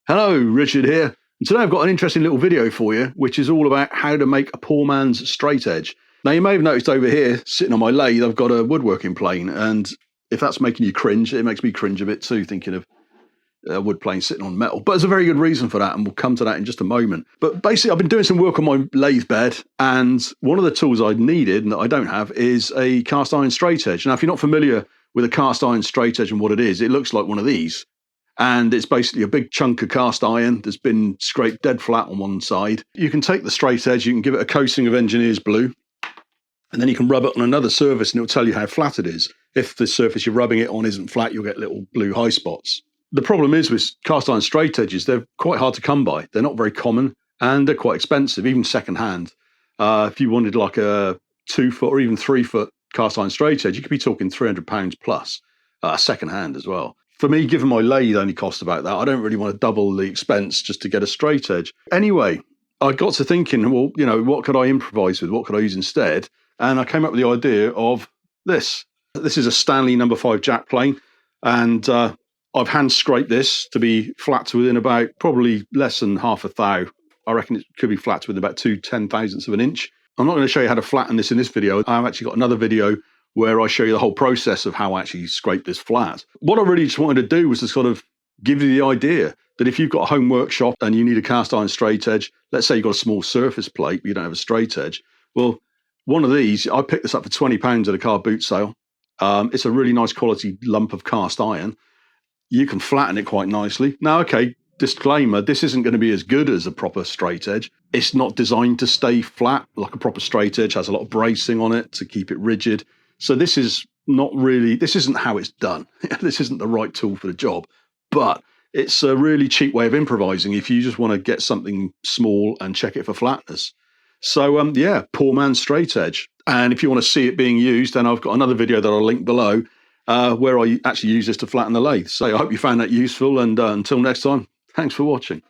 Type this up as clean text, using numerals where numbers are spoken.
Hello, Richard here. And today I've got an interesting little video for you, which is all about how to make a poor man's straight edge. Now, you may have noticed over here, sitting on my lathe, I've got a woodworking plane. And if that's making you cringe, it makes me cringe a bit too, thinking of a wood plane sitting on metal. But there's a very good reason for that, and we'll come to that in just a moment. But basically, I've been doing some work on my lathe bed, and one of the tools I needed, and that I don't have, is a cast iron straight edge. Now, if you're not familiar with a cast iron straight edge and what it looks like one of these. And it's basically a big chunk of cast iron that's been scraped dead flat on one side. You can take the straight edge, you can give it a coating of engineer's blue, and then you can rub it on another surface and it'll tell you how flat it is. If the surface you're rubbing it on isn't flat, you'll get little blue high spots. The problem is with cast iron straight edges, they're quite hard to come by. They're not very common and they're quite expensive, even secondhand. If you wanted like a 2 foot or even 3 foot cast iron straight edge, you could be talking £300 plus, secondhand as well. For me, given my lathe only cost about that, I don't really want to double the expense just to get a straight edge. Anyway, I got to thinking, well, what could I improvise with? What could I use instead? And I came up with the idea of this. This is a Stanley No.5 jackplane, and I've hand scraped this to be flat to within about probably less than half a thou. I reckon it could be flat to within about 2/10,000ths of an inch. I'm not going to show you how to flatten this in this video. I've actually got another video where I show you the whole process of how I actually scrape this flat. What I really just wanted to do was to sort of give you the idea that if you've got a home workshop and you need a cast iron straight edge, let's say you've got a small surface plate, but you don't have a straight edge. Well, one of these, I picked this up for £20 at a car boot sale. It's a really nice quality lump of cast iron. You can flatten it quite nicely. Now, okay, disclaimer, this isn't going to be as good as a proper straight edge. It's not designed to stay flat like a proper straight edge, has a lot of bracing on it to keep it rigid. So this isn't how it's done. This isn't the right tool for the job, but it's a really cheap way of improvising if you just want to get something small and check it for flatness. So poor man's straight edge. And if you want to see it being used, then I've got another video that I'll link below where I actually use this to flatten the lathe. So I hope you found that useful, and until next time, thanks for watching.